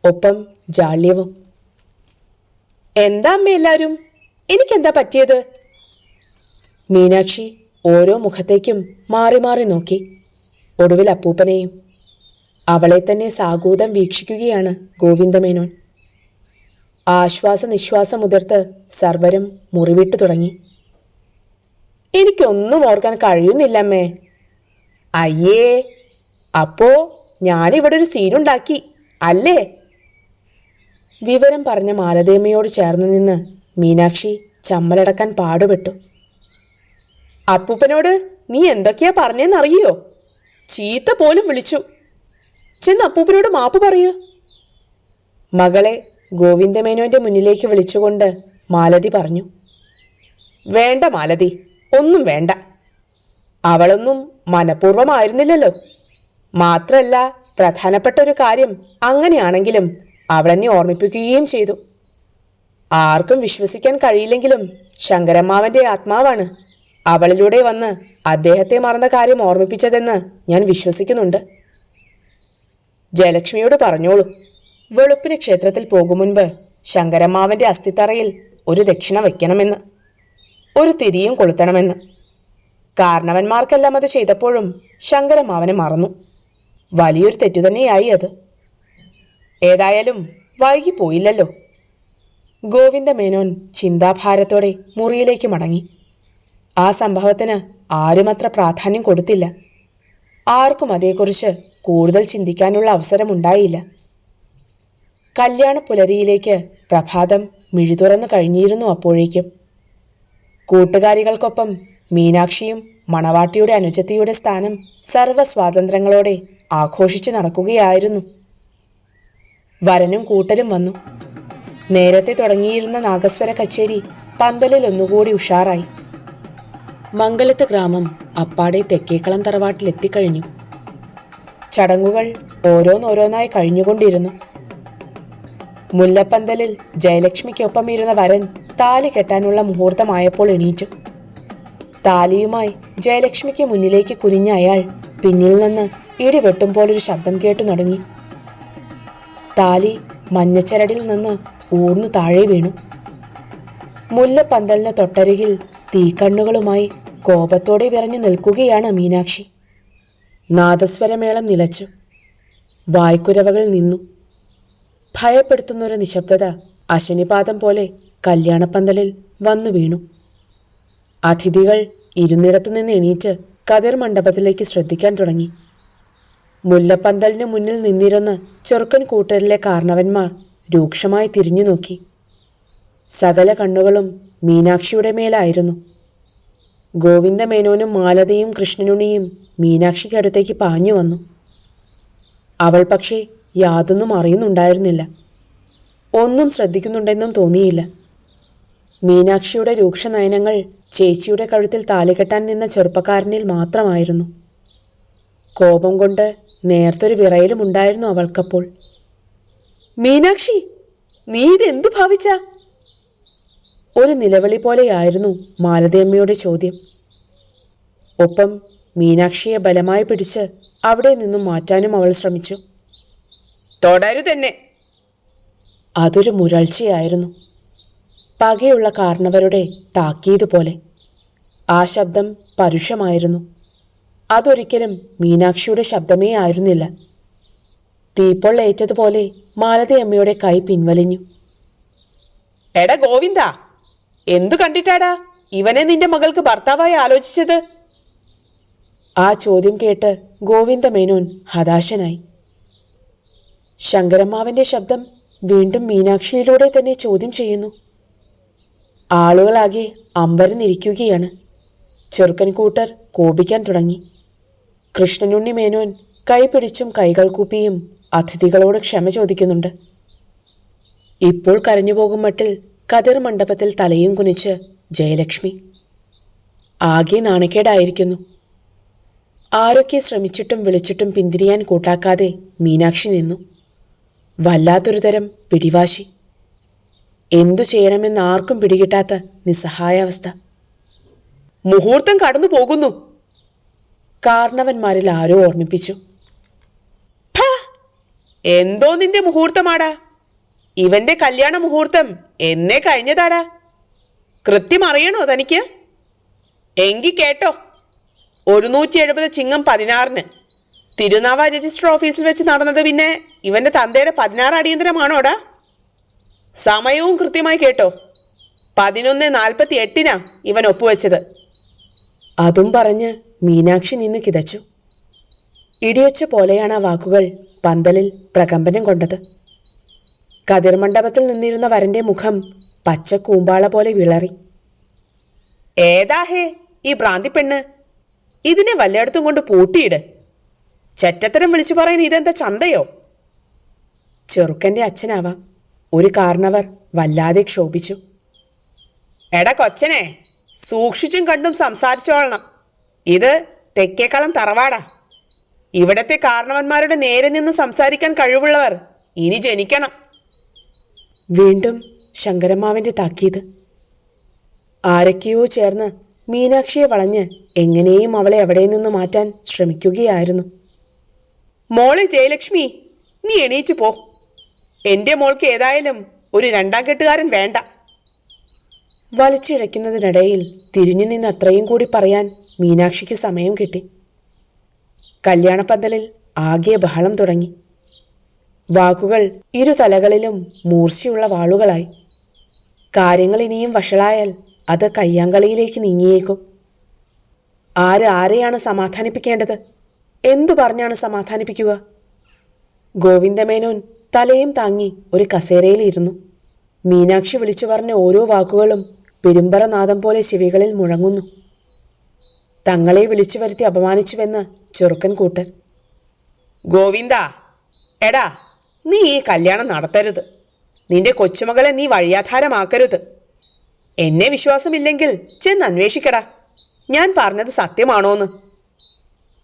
ഒപ്പം ജാള്യവും. എന്താ അമ്മ എല്ലാവരും? എനിക്കെന്താ പറ്റിയത്? മീനാക്ഷി ഓരോ മുഖത്തേക്കും മാറി മാറി നോക്കി. ഒടുവിൽ അപ്പൂപ്പനെയും. അവളെ തന്നെ സാഗൂതം വീക്ഷിക്കുകയാണ് ഗോവിന്ദമേനോൻ. ആശ്വാസനിശ്വാസമുതിർത്ത് സർവരും മുറിവിട്ടു തുടങ്ങി. എനിക്കൊന്നും ഓർക്കാൻ കഴിയുന്നില്ലമ്മേ. അയ്യേ, അപ്പോ ഞാനിവിടെ ഒരു സീനുണ്ടാക്കി അല്ലേ? വിവരം പറഞ്ഞ മാലതേമ്മയോട് ചേർന്ന് നിന്ന് മീനാക്ഷി ചമ്മലടക്കാൻ പാടുപെട്ടു. അപ്പൂപ്പനോട് നീ എന്തൊക്കെയാ പറഞ്ഞെന്നറിയോ? ചീത്ത പോലും വിളിച്ചു. ചെന്ന് അപ്പൂപ്പനോട് മാപ്പ് പറയൂ. മകളെ ഗോവിന്ദമേനോന്റെ മുന്നിലേക്ക് വിളിച്ചുകൊണ്ട് മാലതി പറഞ്ഞു. വേണ്ട മാലതി, ഒന്നും വേണ്ട. അവളൊന്നും മനഃപൂർവ്വമായിരുന്നില്ലല്ലോ. മാത്രല്ല, പ്രധാനപ്പെട്ട ഒരു കാര്യം അങ്ങനെയാണെങ്കിലും അവളെന്നെ ഓർമ്മിപ്പിക്കുകയും ചെയ്തു. ആർക്കും വിശ്വസിക്കാൻ കഴിയില്ലെങ്കിലും ശങ്കരമ്മാവന്റെ ആത്മാവാണ് അവളിലൂടെ വന്ന് അദ്ദേഹത്തെ മറന്ന കാര്യം ഓർമ്മിപ്പിച്ചതെന്ന് ഞാൻ വിശ്വസിക്കുന്നുണ്ട്. ജയലക്ഷ്മിയോട് പറഞ്ഞോളൂ, വെളുപ്പിന് ക്ഷേത്രത്തിൽ പോകും മുൻപ് ശങ്കരമ്മാവന്റെ അസ്ഥിത്തറയിൽ ഒരു ദക്ഷിണ വയ്ക്കണമെന്ന്, ഒരു തിരിയും കൊളുത്തണമെന്ന്. കാരണവന്മാർക്കെല്ലാം അത് ചെയ്തപ്പോഴും ശങ്കരമ്മാവനെ മറന്നു. വലിയൊരു തെറ്റുതന്നെയായി അത്. ഏതായാലും വൈകിപ്പോയില്ലല്ലോ. ഗോവിന്ദമേനോൻ ചിന്താഭാരത്തോടെ മുറിയിലേക്ക് മടങ്ങി. ആ സംഭവത്തിന് ആരുമത്ര പ്രാധാന്യം കൊടുത്തില്ല. ആർക്കും അതേക്കുറിച്ച് കൂടുതൽ ചിന്തിക്കാനുള്ള അവസരമുണ്ടായില്ല. കല്യാണ പുലരിയിലേക്ക് പ്രഭാതം മിഴിതുറന്നു കഴിഞ്ഞിരുന്നു. അപ്പോഴേക്കും കൂട്ടുകാരികൾക്കൊപ്പം മീനാക്ഷിയും മണവാട്ടിയുടെ അനുജത്തിയുടെ സ്ഥാനം സർവ്വസ്വാതന്ത്ര്യങ്ങളോടെ ആഘോഷിച്ചു നടക്കുകയായിരുന്നു. വരനും കൂട്ടരും വന്നു. നേരത്തെ തുടങ്ങിയിരുന്ന നാഗസ്വര കച്ചേരി പന്തലിൽ ഒന്നുകൂടി ഉഷാറായി. മംഗലത്ത് ഗ്രാമം അപ്പാടെ തെക്കേക്കളം തറവാട്ടിലെത്തിക്കഴിഞ്ഞു. ചടങ്ങുകൾ ഓരോന്നോരോന്നായി കഴിഞ്ഞുകൊണ്ടിരുന്നു. മുല്ലപ്പന്തലിൽ ജയലക്ഷ്മിക്കൊപ്പം ഇരുന്ന വരൻ താലി കെട്ടാനുള്ള മുഹൂർത്തമായപ്പോൾ എണീറ്റു. താലിയുമായി ജയലക്ഷ്മിക്ക് മുന്നിലേക്ക് കുനിഞ്ഞ അയാൾ പിന്നിൽ നിന്ന് ഇടിവെട്ടും പോലൊരു ശബ്ദം കേട്ടു തുടങ്ങി. താലി മഞ്ഞച്ചരടിൽ നിന്ന് ഊർന്നു താഴെ വീണു. മുല്ലപ്പന്തലിന് തൊട്ടരികിൽ തീക്കണ്ണുകളുമായി കോപത്തോടെ വിറഞ്ഞു നിൽക്കുകയാണ് മീനാക്ഷി. നാദസ്വരമേളം നിലച്ചു. വായ്ക്കുരവകൾ നിന്നു. ഭയപ്പെടുത്തുന്നൊരു നിശബ്ദത അശനിപാതം പോലെ കല്യാണപ്പന്തലിൽ വന്നു വീണു. അതിഥികൾ ഇരുന്നിടത്തുനിന്ന് എണീറ്റ് കതിർ മണ്ഡപത്തിലേക്ക് ശ്രദ്ധിക്കാൻ തുടങ്ങി. മുല്ലപ്പന്തലിന് മുന്നിൽ നിന്നിരുന്ന് ചെറുക്കൻ കൂട്ടരിലെ കാരണവന്മാർ രൂക്ഷമായി തിരിഞ്ഞു നോക്കി. സകല കണ്ണുകളും മീനാക്ഷിയുടെ മേലായിരുന്നു. ഗോവിന്ദമേനോനും മാലതയും കൃഷ്ണനുണ്ണിയും മീനാക്ഷിക്കടുത്തേക്ക് പാഞ്ഞു വന്നു. അവൾ പക്ഷേ യാതൊന്നും അറിയുന്നുണ്ടായിരുന്നില്ല. ഒന്നും ശ്രദ്ധിക്കുന്നുണ്ടെന്നും തോന്നിയില്ല. മീനാക്ഷിയുടെ രൂക്ഷനയനങ്ങൾ ചേച്ചിയുടെ കഴുത്തിൽ താലികെട്ടാൻ നിന്ന ചെറുപ്പക്കാരനിൽ മാത്രമായിരുന്നു. കോപം കൊണ്ട് നേർത്തൊരു വിറയലും ഉണ്ടായിരുന്നു അവൾക്കപ്പോൾ. മീനാക്ഷി, നീ ഇതെന്തു ഭാവിച്ച? ഒരു നിലവിളി പോലെയായിരുന്നു മാലതയമ്മയുടെ ചോദ്യം. ഒപ്പം മീനാക്ഷിയെ ബലമായി പിടിച്ച് അവിടെ നിന്നും മാറ്റാനും അവൾ ശ്രമിച്ചു. തുടരുതന്നെ. അതൊരു മുരൾച്ചയായിരുന്നു. പകയുള്ള കാരണവരുടെ താക്കീത് പോലെ. ആ ശബ്ദം പരുഷമായിരുന്നു. അതൊരിക്കലും മീനാക്ഷിയുടെ ശബ്ദമേ ആയിരുന്നില്ല. തീപ്പൊള്ളേറ്റതുപോലെ മാലതയമ്മയുടെ കൈ പിൻവലിഞ്ഞു. എടാ ഗോവിന്ദ, എന്തു കണ്ടിട്ടാടാ ഇവനെ നിന്റെ മകൾക്ക് ഭർത്താവായി ആലോചിച്ചത്? ആ ചോദ്യം കേട്ട് ഗോവിന്ദമേനോൻ ഹതാശനായി. ശങ്കരമ്മാവന്റെ ശബ്ദം വീണ്ടും മീനാക്ഷിയിലൂടെ തന്നെ ചോദ്യം ചെയ്യുന്നു. ആളുകളാകെ അമ്പരന്നിരിക്കുകയാണ്. ചെറുക്കൻ കൂട്ടർ കോപിക്കാൻ തുടങ്ങി. കൃഷ്ണനുണ്ണി മേനോൻ കൈപിടിച്ചും കൈകൾ കൂപ്പിയും അതിഥികളോട് ക്ഷമ ചോദിക്കുന്നുണ്ട്. ഇപ്പോൾ കരഞ്ഞുപോകും മട്ടിൽ കതിർ മണ്ഡപത്തിൽ തലയും കുനിച്ച് ജയലക്ഷ്മി. ആകെ നാണക്കേടായിരിക്കുന്നു. ആരൊക്കെ ശ്രമിച്ചിട്ടും വിളിച്ചിട്ടും പിന്തിരിയാൻ കൂട്ടാക്കാതെ മീനാക്ഷി നിന്നു. വല്ലാത്തൊരു തരം പിടിവാശി. എന്തു ചെയ്യണമെന്ന് ആർക്കും പിടികിട്ടാത്ത നിസ്സഹായാവസ്ഥ. മുഹൂർത്തം കടന്നു പോകുന്നു, കാരണവന്മാരിൽ ആരോ ഓർമ്മിപ്പിച്ചു. എന്തോ നിന്റെ മുഹൂർത്തമാടാ? ഇവന്റെ കല്യാണ മുഹൂർത്തം എന്നേ കഴിഞ്ഞതാടാ. കൃത്യം അറിയണോ തനിക്ക്? എങ്കി കേട്ടോ, 170 ചിങ്ങം 16 തിരുനാവ രജിസ്റ്റർ ഓഫീസിൽ വെച്ച് നടന്നത് പിന്നെ ഇവന്റെ തന്തയുടെ 16 അടിയന്തരമാണോടാ? സമയവും കൃത്യമായി കേട്ടോ. 11:48 ഇവൻ ഒപ്പുവെച്ചത്. അതും പറഞ്ഞ് മീനാക്ഷി നിന്ന് കിതച്ചു. ഇടിയൊച്ച പോലെയാണ് ആ വാക്കുകൾ പന്തലിൽ പ്രകമ്പനം കൊണ്ടത്. കതിർമണ്ഡപത്തിൽ നിന്നിരുന്ന വരന്റെ മുഖം പച്ച കൂമ്പാള പോലെ വിളറി. ഏതാഹേ ഈ ഭ്രാന്തിപ്പെണ്ണ്? ഇതിനെ വല്ലയിടത്തും കൊണ്ട് പൂട്ടിയിട്. ചെറ്റത്തരം വിളിച്ചു പറയുന്ന ഇതെന്താ ചന്തയോ? ചെറുക്കൻ്റെ അച്ഛനാവാം. ഒരു കാരണവർ വല്ലാതെ ക്ഷോഭിച്ചു. എടാ കൊച്ചനെ, സൂക്ഷിച്ചും കണ്ടും സംസാരിച്ചോളണം. ഇത് തെക്കേക്കളം തറവാടാ. ഇവിടത്തെ കാരണവന്മാരുടെ നേരെ നിന്ന് സംസാരിക്കാൻ കഴിവുള്ളവർ ഇനി ജനിക്കണം. വീണ്ടും ശങ്കരമ്മാവന്റെ താക്കീത്. ആരൊക്കെയോ ചേർന്ന് മീനാക്ഷിയെ വളഞ്ഞ് എങ്ങനെയും അവളെ അവിടെ നിന്ന് മാറ്റാൻ ശ്രമിക്കുകയായിരുന്നു. മോളെ ജയലക്ഷ്മി, നീ എണീറ്റ് പോ. എൻ്റെ മോൾക്ക് ഏതായാലും ഒരു 2ാം കെട്ടുകാരൻ വേണ്ട. വലിച്ചിഴയ്ക്കുന്നതിനിടയിൽ തിരിഞ്ഞു നിന്ന് അത്രയും കൂടി പറയാൻ മീനാക്ഷിക്ക് സമയം കിട്ടി. കല്യാണപ്പന്തലിൽ ആകെ ബഹളം തുടങ്ങി. വാക്കുകൾ ഇരുതലകളിലും മൂർച്ചയുള്ള വാളുകളായി. കാര്യങ്ങൾ ഇനിയും വഷളായാൽ അത് കയ്യാങ്കളിയിലേക്ക് നീങ്ങിയേക്കും. ആരെയാണ് സമാധാനിപ്പിക്കേണ്ടത്? എന്തു പറഞ്ഞാണ് സമാധാനിപ്പിക്കുക? ഗോവിന്ദമേനോൻ തലയും താങ്ങി ഒരു കസേരയിലിരുന്നു. മീനാക്ഷി വിളിച്ചു പറഞ്ഞ ഓരോ വാക്കുകളും പെരുമ്പറനാദം പോലെ ചെവികളിൽ മുഴങ്ങുന്നു. തങ്ങളെ വിളിച്ചു വരുത്തി അപമാനിച്ചുവെന്ന് ചെറുക്കൻ കൂട്ടർ. ഗോവിന്ദ, എടാ, നീ ഈ കല്യാണം നടത്തരുത്. നിന്റെ കൊച്ചുമകളെ നീ വഴിയാധാരമാക്കരുത്. എന്നെ വിശ്വാസമില്ലെങ്കിൽ ചെന്ന് അന്വേഷിക്കടാ, ഞാൻ പറഞ്ഞത് സത്യമാണോന്ന്.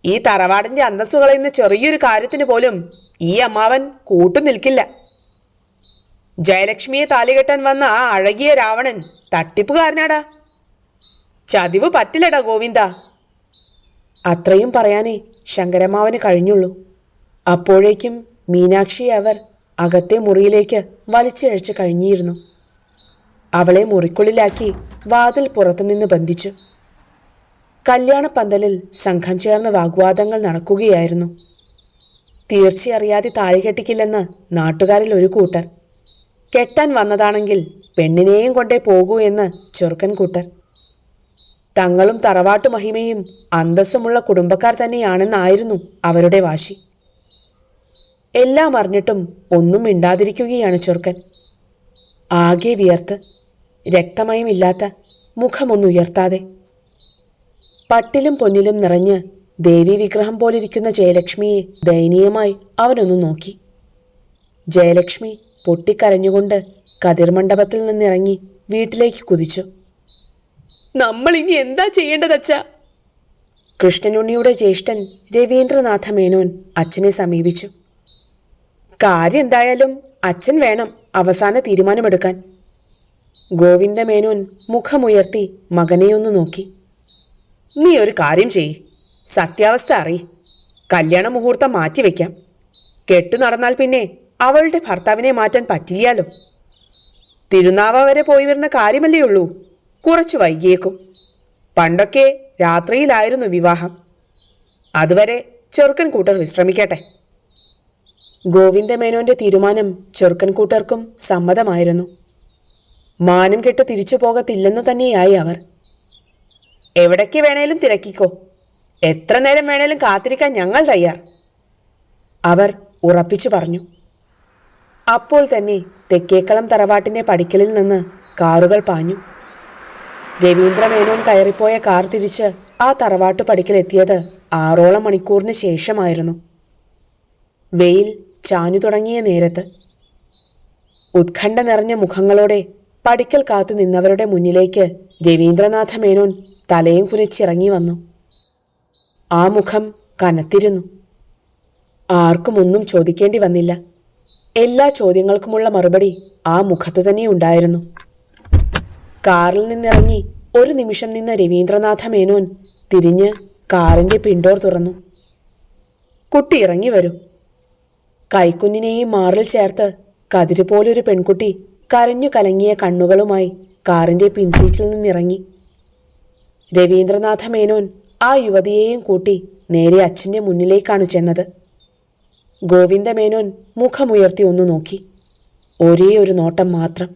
ഈ തറവാടിൻ്റെ അന്തസ്സുകളെന്ന ചെറിയൊരു കാര്യത്തിന് പോലും ഈ അമ്മാവൻ കൂട്ടുനിൽക്കില്ല. ജയലക്ഷ്മിയെ താലികെട്ടാൻ വന്ന ആ അഴകിയ രാവണൻ തട്ടിപ്പുകാരനാടാ. ചതിവ് പറ്റില്ലടാ ഗോവിന്ദ. അത്രയും പറയാനേ ശങ്കരമ്മാവന് കഴിഞ്ഞുള്ളൂ. അപ്പോഴേക്കും മീനാക്ഷിയെ അവർ അകത്തെ മുറിയിലേക്ക് വലിച്ചിഴച്ച് കഴിഞ്ഞിരുന്നു. അവളെ മുറിക്കുള്ളിലാക്കി വാതിൽ പുറത്തുനിന്ന് ബന്ധിച്ചു. കല്യാണപ്പന്തലിൽ സംഘം ചേർന്ന വാഗ്വാദങ്ങൾ നടക്കുകയായിരുന്നു. തീർച്ചയറിയാതെ താലി കെട്ടിക്കില്ലെന്ന് നാട്ടുകാരിൽ ഒരു കൂട്ടർ. കെട്ടാൻ വന്നതാണെങ്കിൽ പെണ്ണിനെയും കൊണ്ടേ പോകൂ എന്ന് ചെറുക്കൻ കൂട്ടർ. തങ്ങളും തറവാട്ടു മഹിമയും അന്തസ്സുമുള്ള കുടുംബക്കാർ തന്നെയാണെന്നായിരുന്നു അവരുടെ വാശി. എല്ലാം അറിഞ്ഞിട്ടും ഒന്നും മിണ്ടാതിരിക്കുകയാണ് ചെറുക്കൻ. ആകെ വിയർത്ത്, രക്തമയമില്ലാത്ത മുഖമൊന്നുയർത്താതെ. പട്ടിലും പൊന്നിലും നിറഞ്ഞ് ദേവീ വിഗ്രഹം പോലിരിക്കുന്ന ജയലക്ഷ്മിയെ ദയനീയമായി അവനൊന്നു നോക്കി. ജയലക്ഷ്മി പൊട്ടിക്കരഞ്ഞുകൊണ്ട് കതിർമണ്ഡപത്തിൽ നിന്നിറങ്ങി വീട്ടിലേക്ക് കുതിച്ചു. നമ്മൾ ഇനി എന്താ ചെയ്യേണ്ടതച്ഛാ? കൃഷ്ണനുണ്ണിയുടെ ജ്യേഷ്ഠൻ രവീന്ദ്രനാഥ മേനോൻ അച്ഛനെ സമീപിച്ചു. കാര്യം എന്തായാലും അച്ഛൻ വേണം അവസാന തീരുമാനമെടുക്കാൻ. ഗോവിന്ദമേനോൻ മുഖമുയർത്തി മകനെയൊന്നു നോക്കി. നീ ഒരു കാര്യം ചെയ്യ്, സത്യാവസ്ഥ അറി. കല്യാണ മുഹൂർത്തം മാറ്റിവെക്കാം. കെട്ടു നടന്നാൽ പിന്നെ അവളുടെ ഭർത്താവിനെ മാറ്റാൻ പറ്റില്ലല്ലോ. തിരുനാവ വരെ പോയി വരുന്ന കാര്യമല്ലേ ഉള്ളൂ. കുറച്ചു വൈകിയേക്കും. പണ്ടൊക്കെ രാത്രിയിലായിരുന്നു വിവാഹം. അതുവരെ ചെറുക്കൻ കൂട്ടർ വിശ്രമിക്കട്ടെ. ഗോവിന്ദമേനോന്റെ തീരുമാനം ചെറുക്കൻ കൂട്ടർക്കും സമ്മതമായിരുന്നു. മാനം കെട്ട് തിരിച്ചു പോകത്തില്ലെന്നു തന്നെയായി അവർ. എവിടേക്ക് വേണേലും തിരക്കിക്കോ, എത്ര നേരം വേണേലും കാത്തിരിക്കാൻ ഞങ്ങൾ തയ്യാർ, അവർ ഉറപ്പിച്ചു പറഞ്ഞു. അപ്പോൾ തന്നെ തെക്കേക്കളം തറവാട്ടിൻ്റെ പടിക്കലിൽ നിന്ന് കാറുകൾ പാഞ്ഞു. രവീന്ദ്രമേനോൻ കയറിപ്പോയ കാർ തിരിച്ച് ആ തറവാട്ടു പടിക്കലെത്തിയത് 6ഓളം മണിക്കൂറിന് ശേഷമായിരുന്നു. വെയിൽ ചാഞ്ഞു തുടങ്ങിയ നേരത്ത്. ഉത്കണ്ഠ നിറഞ്ഞ മുഖങ്ങളോടെ പടിക്കൽ കാത്തു നിന്നവരുടെ മുന്നിലേക്ക് രവീന്ദ്രനാഥ മേനോൻ തലയും കുനിച്ചിറങ്ങി വന്നു. ആ മുഖം കനത്തിരുന്നു. ആർക്കും ഒന്നും ചോദിക്കേണ്ടി വന്നില്ല. എല്ലാ ചോദ്യങ്ങൾക്കുമുള്ള മറുപടി ആ മുഖത്തു തന്നെ ഉണ്ടായിരുന്നു. കാറിൽ നിന്നിറങ്ങി ഒരു നിമിഷം നിന്ന രവീന്ദ്രനാഥ മേനോൻ തിരിഞ്ഞ് കാറിന്റെ പിൻഡോർ തുറന്നു. കുട്ടി ഇറങ്ങി വരൂ. കൈക്കുഞ്ഞിനെയും മാറിൽ ചേർത്ത് കതിര് പോലൊരു പെൺകുട്ടി കരഞ്ഞു കലങ്ങിയ കണ്ണുകളുമായി കാറിന്റെ പിൻസീറ്റിൽ നിന്നിറങ്ങി. രവീന്ദ്രനാഥ മേനോൻ ആ യുവതിയെയും കൂട്ടി നേരെ അച്ഛൻ്റെ മുന്നിലേക്കാണ് ചെന്നത്. ഗോവിന്ദമേനോൻ മുഖമുയർത്തി ഒന്നു നോക്കി. ഒരേ ഒരു നോട്ടം മാത്രം.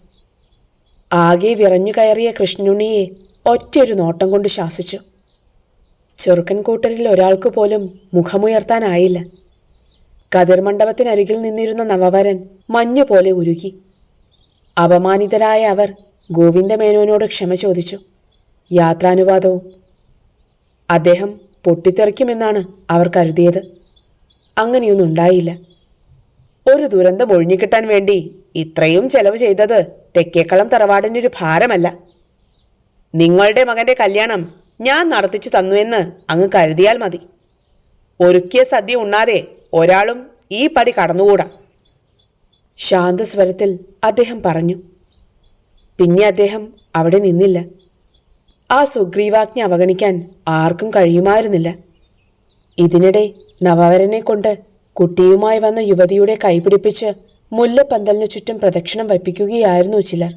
ആകെ വിറഞ്ഞു കയറിയ കൃഷ്ണനുണ്ണിയെ ഒറ്റയൊരു നോട്ടം കൊണ്ട് ശാസിച്ചു. ചെറുക്കൻ കൂട്ടരിൽ ഒരാൾക്ക് പോലും മുഖമുയർത്താനായില്ല. കതിർമണ്ഡപത്തിനരികിൽ നിന്നിരുന്ന നവവരൻ മഞ്ഞുപോലെ ഉരുകി. അപമാനിതരായ അവർ ഗോവിന്ദമേനോനോട് ക്ഷമ ചോദിച്ചു. യാത്രാനുവാദവും. അദ്ദേഹം പൊട്ടിത്തെറിക്കുമെന്നാണ് അവർ കരുതിയത്. അങ്ങനെയൊന്നും ഉണ്ടായില്ല. ഒരു ദുരന്തം ഒഴിഞ്ഞുകിട്ടാൻ വേണ്ടി ഇത്രയും ചെലവ് ചെയ്തത് തെക്കേക്കളം തറവാടിൻ്റെ ഒരു ഭാരമല്ല. നിങ്ങളുടെ മകന്റെ കല്യാണം ഞാൻ നടത്തിച്ചു തന്നുവെന്ന് അങ്ങ് കരുതിയാൽ മതി. ഒരുക്കിയ സദ്യ ഉണ്ണാതെ ഒരാളും ഈ പടി കടന്നുകൂടാ. ശാന്തസ്വരത്തിൽ അദ്ദേഹം പറഞ്ഞു. പിന്നെ അദ്ദേഹം അവിടെ നിന്നില്ല. ആ സുഗ്രീവാജ്ഞ അവഗണിക്കാൻ ആർക്കും കഴിയുമായിരുന്നില്ല. ഇതിനിടെ നവവരനെ കൊണ്ട് കുട്ടിയുമായി വന്ന യുവതിയുടെ കൈപിടിപ്പിച്ച് മുല്ലപ്പന്തലിനു ചുറ്റും പ്രദക്ഷിണം വയ്പ്പിക്കുകയായിരുന്നു ചിലർ.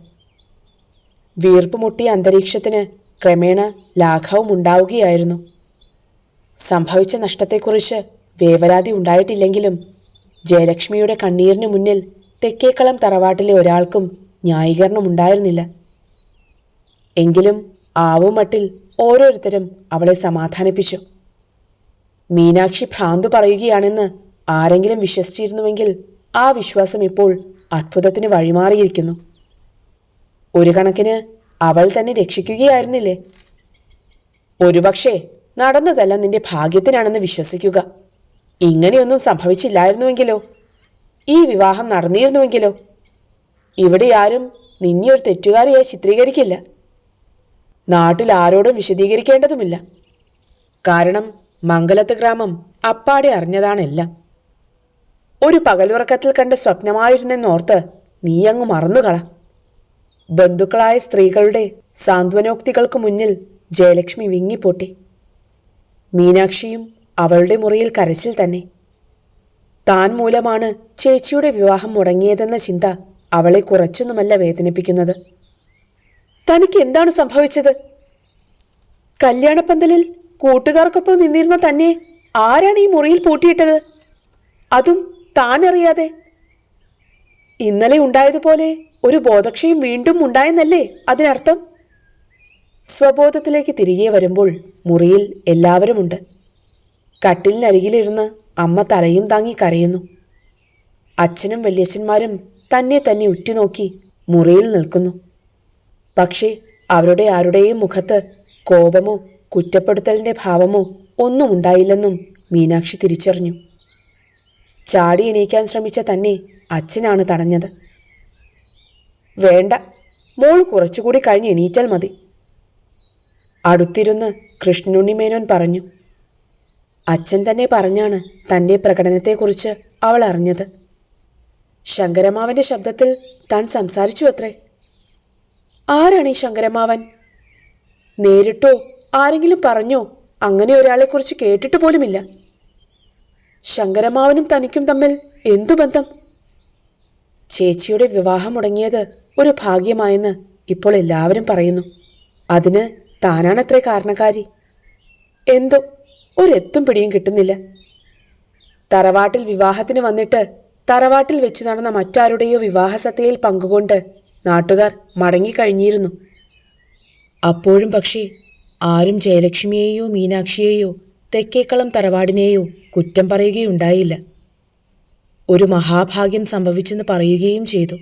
വീർപ്പുമുട്ടിയ അന്തരീക്ഷത്തിന് ക്രമേണ ലാഘവം ഉണ്ടാവുകയായിരുന്നു. സംഭവിച്ച നഷ്ടത്തെക്കുറിച്ച് വേവലാതി ഉണ്ടായിട്ടില്ലെങ്കിലും ജയലക്ഷ്മിയുടെ കണ്ണീരിന് മുന്നിൽ തെക്കേക്കളം തറവാട്ടിലെ ഒരാൾക്കും ന്യായീകരണമുണ്ടായിരുന്നില്ല. എങ്കിലും ആവുമട്ടിൽ ഓരോരുത്തരും അവളെ സമാധാനിപ്പിച്ചു. മീനാക്ഷി ഭ്രാന്തു പറയുകയാണെന്ന് ആരെങ്കിലും വിശ്വസിച്ചിരുന്നുവെങ്കിൽ ആ വിശ്വാസം ഇപ്പോൾ അത്ഭുതത്തിന് വഴിമാറിയിരിക്കുന്നു. ഒരു കണക്കിന് അവൾ തന്നെ രക്ഷിക്കുകയായിരുന്നില്ലേ? ഒരുപക്ഷെ നടന്നതെല്ലാം നിന്റെ ഭാഗ്യത്തിനാണെന്ന് വിശ്വസിക്കുക. ഇങ്ങനെയൊന്നും സംഭവിച്ചില്ലായിരുന്നുവെങ്കിലോ? ഈ വിവാഹം നടന്നിരുന്നുവെങ്കിലോ? ഇവിടെ ആരും നിന്നെ ഒരു തെറ്റുകാരിയായി ചിത്രീകരിക്കില്ല. നാട്ടിൽ ആരോടും വിശദീകരിക്കേണ്ടതുമില്ല. കാരണം മംഗലത്ത് ഗ്രാമം അപ്പാടെ അറിഞ്ഞതാണെല്ലാം. ഒരു പകലുറക്കത്തിൽ കണ്ട സ്വപ്നമായിരുന്നെന്നോർത്ത് നീയങ്ങു മറന്നുകള. ബന്ധുക്കളായ സ്ത്രീകളുടെ സാന്ത്വനോക്തികൾക്ക് മുന്നിൽ ജയലക്ഷ്മി വിങ്ങിപ്പൊട്ടി. മീനാക്ഷിയും അവളുടെ മുറിയിൽ കരച്ചിൽ തന്നെ. താൻ മൂലമാണ് ചേച്ചിയുടെ വിവാഹം മുടങ്ങിയതെന്ന ചിന്ത അവളെ കുറച്ചൊന്നുമല്ല വേദനിപ്പിക്കുന്നത്. തനിക്ക് എന്താണ് സംഭവിച്ചത്? കല്യാണപ്പന്തലിൽ കൂട്ടുകാർക്കൊപ്പം നിന്നിരുന്ന തന്നെ ആരാണ് ഈ മുറിയിൽ പൂട്ടിയിട്ടത്? അതും താൻ അറിയാതെ. ഇന്നലെ ഉണ്ടായതുപോലെ ഒരു ബോധക്ഷയം വീണ്ടും ഉണ്ടായെന്നല്ലേ അതിനർത്ഥം? സ്വബോധത്തിലേക്ക് തിരികെ വരുമ്പോൾ മുറിയിൽ എല്ലാവരുമുണ്ട്. കട്ടിലിനരികിലിരുന്ന് അമ്മ തലയും താങ്ങി കരയുന്നു. അച്ഛനും വല്യച്ഛന്മാരും തന്നെ തന്നെ ഉറ്റുനോക്കി മുറിയിൽ നിൽക്കുന്നു. പക്ഷേ അവരുടെ ആരുടെയും മുഖത്ത് കോപമോ കുറ്റപ്പെടുത്തലിൻ്റെ ഭാവമോ ഒന്നും ഉണ്ടായില്ലെന്നും മീനാക്ഷി തിരിച്ചറിഞ്ഞു. ചാടി എണീക്കാൻ ശ്രമിച്ച തന്നെ അച്ഛനാണ് തടഞ്ഞത്. വേണ്ട, മോൾ കുറച്ചുകൂടി കഴിഞ്ഞ് എണീറ്റാൽ മതി. അടുത്തിരുന്ന് കൃഷ്ണനുണ്ണി മേനോൻ പറഞ്ഞു. അച്ഛൻ തന്നെ പറഞ്ഞാണ് തൻ്റെ പ്രകടനത്തെക്കുറിച്ച് അവൾ അറിഞ്ഞത്. ശങ്കരമാവൻ്റെ ശബ്ദത്തിൽ താൻ സംസാരിച്ചു അത്രേ. ആരാണ് ഈ ശങ്കരമാവൻ? നേരിട്ടോ ആരെങ്കിലും പറഞ്ഞോ അങ്ങനെ ഒരാളെക്കുറിച്ച് കേട്ടിട്ട് പോലുമില്ല. ശങ്കരമാവനും തനിക്കും തമ്മിൽ എന്തു ബന്ധം? ചേച്ചിയുടെ വിവാഹം മുടങ്ങിയത് ഒരു ഭാഗ്യമായെന്ന് ഇപ്പോൾ എല്ലാവരും പറയുന്നു. അതിന് താനാണത്രേ കാരണക്കാരി. എന്തോ ഒരെത്തും പിടിയും കിട്ടുന്നില്ല. തറവാട്ടിൽ വിവാഹത്തിന് വന്നിട്ട് തറവാട്ടിൽ വെച്ച് നടന്ന മറ്റാരുടെയോ വിവാഹസദ്യയിൽ പങ്കുകൊണ്ട് നാട്ടുകാർ മടങ്ങിക്കഴിഞ്ഞിരുന്നു. അപ്പോഴും പക്ഷേ ആരും ജയലക്ഷ്മിയെയോ മീനാക്ഷിയെയോ തെക്കേക്കളം തറവാടിനെയോ കുറ്റം പറയുകയുണ്ടായില്ല. ഒരു മഹാഭാഗ്യം സംഭവിച്ചെന്ന് പറയുകയും ചെയ്തു.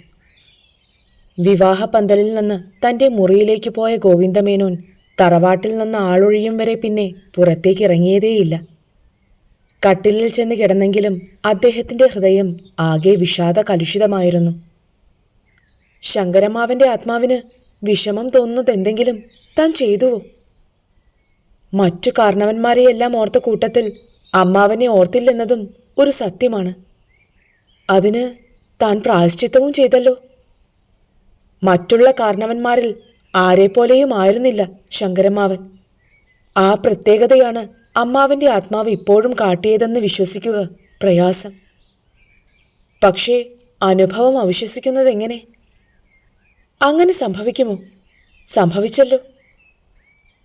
വിവാഹപന്തലിൽ നിന്ന് തൻ്റെ മുറിയിലേക്ക് പോയ ഗോവിന്ദമേനോൻ തറവാട്ടിൽ നിന്ന് ആളൊഴിയും വരെ പിന്നെ പുറത്തേക്ക് ഇറങ്ങിയതേയില്ല. കട്ടിലിൽ ചെന്ന് കിടന്നെങ്കിലും അദ്ദേഹത്തിൻ്റെ ഹൃദയം ആകെ വിഷാദ കലുഷിതമായിരുന്നു. ശങ്കരമാവൻ്റെ ആത്മാവിന് വിഷമം തോന്നുന്നതെന്തെങ്കിലും താൻ ചെയ്തുവോ? മറ്റു കാരണവന്മാരെയെല്ലാം ഓർത്ത കൂട്ടത്തിൽ അമ്മാവനെ ഓർത്തില്ലെന്നതും ഒരു സത്യമാണ്. അതിന് താൻ പ്രായശ്ചിത്തവും ചെയ്തല്ലോ. മറ്റുള്ള കാരണവന്മാരിൽ ആരെപ്പോലെയും ആയിരുന്നില്ല ശങ്കരമ്മാവൻ. ആ പ്രത്യേകതയാണ് അമ്മാവന്റെ ആത്മാവ് ഇപ്പോഴും കാട്ടിയതെന്ന് വിശ്വസിക്കുക പ്രയാസം. പക്ഷേ അനുഭവം അവിശ്വസിക്കുന്നത് എങ്ങനെ? അങ്ങനെ സംഭവിക്കുമോ? സംഭവിച്ചല്ലോ.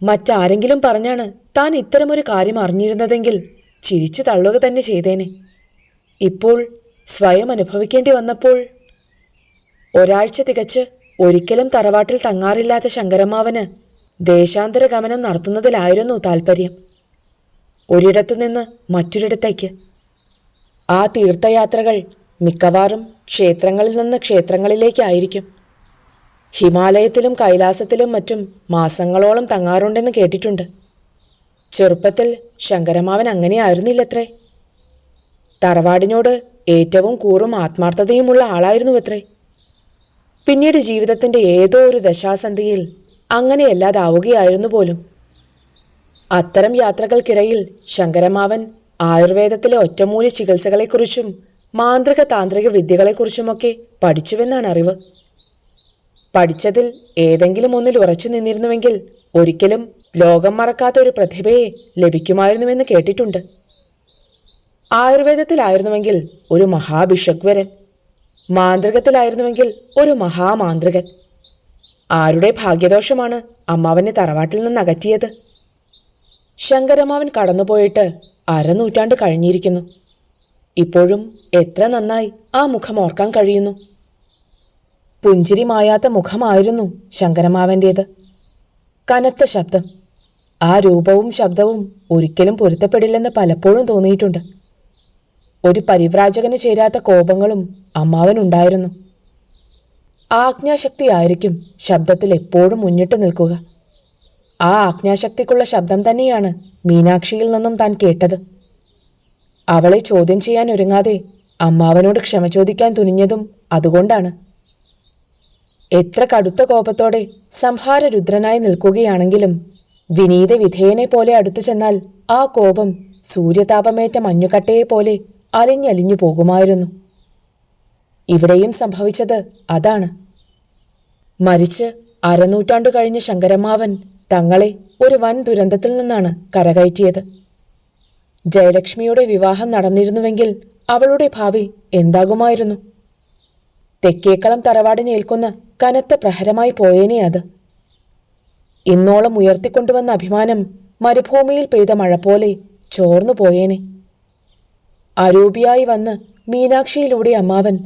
മറ്റാരെങ്കിലും പറഞ്ഞാണ് താൻ ഇത്തരമൊരു കാര്യം അറിഞ്ഞിരുന്നതെങ്കിൽ ചിരിച്ചു തള്ളുക തന്നെ ചെയ്തേനെ. ഇപ്പോൾ സ്വയം അനുഭവിക്കേണ്ടി വന്നപ്പോൾ. ഒരാഴ്ച തികച്ച് ഒരിക്കലും തറവാട്ടിൽ തങ്ങാറില്ലാത്ത ശങ്കരമ്മാവന് ദേശാന്തര ഗമനം നടത്തുന്നതിലായിരുന്നു താൽപ്പര്യം. ഒരിടത്തുനിന്ന് മറ്റൊരിടത്തേക്ക്. ആ തീർത്ഥയാത്രകൾ മിക്കവാറും ക്ഷേത്രങ്ങളിൽ നിന്ന് ക്ഷേത്രങ്ങളിലേക്കായിരിക്കും. ഹിമാലയത്തിലും കൈലാസത്തിലും മറ്റും മാസങ്ങളോളം തങ്ങാറുണ്ടെന്ന് കേട്ടിട്ടുണ്ട്. ചെറുപ്പത്തിൽ ശങ്കരമ്മാവൻ അങ്ങനെയായിരുന്നില്ലത്രേ. തറവാടിനോട് ഏറ്റവും കൂറും ആത്മാർത്ഥതയുമുള്ള ആളായിരുന്നുവത്രേ. പിന്നീട് ജീവിതത്തിൻ്റെ ഏതോ ഒരു ദശാസന്ധിയിൽ അങ്ങനെയല്ലാതാവുകയായിരുന്നു പോലും. അത്തരം യാത്രകൾക്കിടയിൽ ശങ്കരമ്മാവൻ ആയുർവേദത്തിലെ ഒറ്റമൂലി ചികിത്സകളെക്കുറിച്ചും മാന്ത്രിക താന്ത്രിക വിദ്യകളെക്കുറിച്ചുമൊക്കെ പഠിച്ചുവെന്നാണ് അറിവ്. പഠിച്ചതിൽ ഏതെങ്കിലും ഒന്നിൽ ഉറച്ചു നിന്നിരുന്നുവെങ്കിൽ ഒരിക്കലും ലോകം മറക്കാത്ത ഒരു പ്രതിഭയെ ലഭിക്കുമായിരുന്നുവെന്ന് കേട്ടിട്ടുണ്ട്. ആയുർവേദത്തിലായിരുന്നുവെങ്കിൽ ഒരു മഹാഭിഷഗ്വരൻ, മാന്ത്രികത്തിലായിരുന്നുവെങ്കിൽ ഒരു മഹാമാന്ത്രികൻ. ആരുടെ ഭാഗ്യദോഷമാണ് അമ്മാവനെ തറവാട്ടിൽ നിന്ന് അകറ്റിയത്? ശങ്കരമ്മാവൻ കടന്നുപോയിട്ട് അരനൂറ്റാണ്ട് കഴിഞ്ഞിരിക്കുന്നു. ഇപ്പോഴും എത്ര നന്നായി ആ മുഖം ഓർക്കാൻ കഴിയുന്നു. പുഞ്ചിരി മായാത്ത മുഖമായിരുന്നു ശങ്കരമ്മാവൻ്റേത്. കനത്ത ശബ്ദം. ആ രൂപവും ശബ്ദവും ഒരിക്കലും പൊരുത്തപ്പെടില്ലെന്ന് പലപ്പോഴും തോന്നിയിട്ടുണ്ട്. ഒരു പരിവ്രാജകന് ചേരാത്ത കോപങ്ങളും അമ്മാവനുണ്ടായിരുന്നു. ആജ്ഞാശക്തിയായിരിക്കും ശബ്ദത്തിൽ എപ്പോഴും മുന്നിട്ട് നിൽക്കുക. ആ ആജ്ഞാശക്തിക്കുള്ള ശബ്ദം തന്നെയാണ് മീനാക്ഷിയിൽ നിന്നും താൻ കേട്ടത്. അവളെ ചോദ്യം ചെയ്യാൻ ഒരുങ്ങാതെ അമ്മാവനോട് ക്ഷമ ചോദിക്കാൻ തുനിഞ്ഞതും അതുകൊണ്ടാണ്. എത്ര കടുത്ത കോപത്തോടെ സംഹാരരുദ്രനായി നിൽക്കുകയാണെങ്കിലും വിനീത വിധേയനെ പോലെ അടുത്തു ചെന്നാൽ ആ കോപം സൂര്യതാപമേറ്റ മഞ്ഞുകട്ടയെ പോലെ അലിഞ്ഞലിഞ്ഞു പോകുമായിരുന്നു. ഇവിടെയും സംഭവിച്ചത് അതാണ്. മരിച്ച് അരനൂറ്റാണ്ടു കഴിഞ്ഞ ശങ്കരമ്മാവൻ തങ്ങളെ ഒരു വൻ ദുരന്തത്തിൽ നിന്നാണ് കരകയറ്റിയത്. ജയലക്ഷ്മിയുടെ വിവാഹം നടന്നിരുന്നുവെങ്കിൽ അവളുടെ ഭാവി എന്താകുമായിരുന്നു? തെക്കേക്കളം തറവാടിനേൽക്കുന്ന കനത്ത പ്രഹരമായി പോയേനെ അത്. ഇന്നോളം ഉയർത്തിക്കൊണ്ടുവന്ന അഭിമാനം മരുഭൂമിയിൽ പെയ്ത മഴ പോലെ ചോർന്നു പോയേനെ. അരൂപിയായി വന്ന് മീനാക്ഷിയിലൂടെ അമ്മാവൻ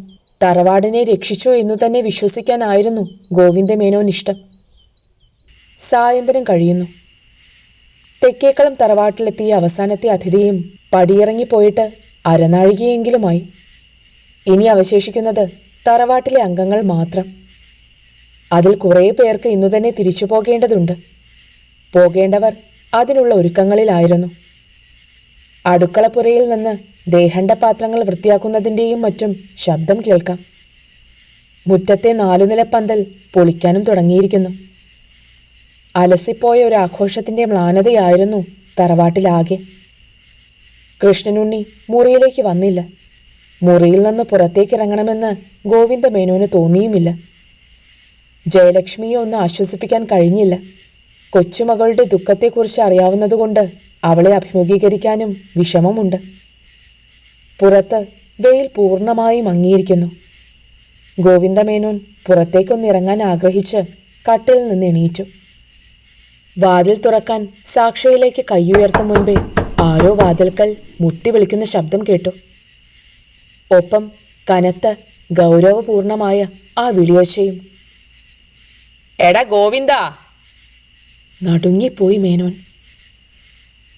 തറവാടിനെ രക്ഷിച്ചു എന്നു തന്നെ വിശ്വസിക്കാനായിരുന്നു ഗോവിന്ദമേനോനിഷ്ടം. സായന്തനം കഴിയുന്നു. തെക്കേക്കളം തറവാട്ടിലെത്തിയ അവസാനത്തെ അതിഥിയും പടിയിറങ്ങിപ്പോയിട്ട് അരനാഴികയെങ്കിലുമായി. ഇനി അവശേഷിക്കുന്നത് തറവാട്ടിലെ അംഗങ്ങൾ മാത്രം. അതിൽ കുറേ പേർക്ക് ഇന്നു തന്നെ തിരിച്ചു പോകേണ്ടതുണ്ട്. പോകേണ്ടവർ അതിനുള്ള ഒരുക്കങ്ങളിലായിരുന്നു. അടുക്കളപ്പുരയിൽ നിന്ന് ദേഹണ്ഡപാത്രങ്ങൾ വൃത്തിയാക്കുന്നതിൻ്റെയും മറ്റും ശബ്ദം കേൾക്കാം. മുറ്റത്തെ 4 നില പന്തൽ പൊളിക്കാനും തുടങ്ങിയിരിക്കുന്നു. അലസിപ്പോയ ഒരു ആഘോഷത്തിൻ്റെ മ്ലാനതയായിരുന്നു തറവാട്ടിലാകെ. കൃഷ്ണനുണ്ണി മുറിയിലേക്ക് വന്നില്ല. മുറിയിൽ നിന്ന് പുറത്തേക്കിറങ്ങണമെന്ന് ഗോവിന്ദമേനോന് തോന്നിയുമില്ല. ജയലക്ഷ്മിയെ ഒന്ന് ആശ്വസിപ്പിക്കാൻ കഴിഞ്ഞില്ല. കൊച്ചുമകളുടെ ദുഃഖത്തെക്കുറിച്ച് അറിയാവുന്നതുകൊണ്ട് അവളെ അഭിമുഖീകരിക്കാനും വിഷമമുണ്ട്. പുറത്ത് വെയിൽ പൂർണ്ണമായി മങ്ങിയിരിക്കുന്നു. ഗോവിന്ദമേനോൻ പുറത്തേക്കൊന്നിറങ്ങാൻ ആഗ്രഹിച്ച് കട്ടിൽ നിന്ന് എണീറ്റു. വാതിൽ തുറക്കാൻ സാക്ഷയിലേക്ക് കൈയുയർത്തും മുൻപേ ആരോ വാതിൽക്കൽ മുട്ടി വിളിക്കുന്ന ശബ്ദം കേട്ടു. ഒപ്പം കനത്ത ഗൗരവപൂർണമായ ആ വിളിയൊച്ചയും. എടാ ഗോവിന്ദ! നടുങ്ങിപ്പോയി മേനോൻ.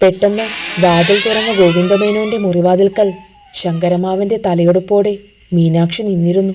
പെട്ടെന്ന് വാതിൽ തുറന്ന ഗോവിന്ദമേനോന്റെ മുറിവാതിൽക്കൽ ശങ്കരമ്മാവന്റെ തലയെടുപ്പോടെ മീനാക്ഷി നിന്നിരുന്നു.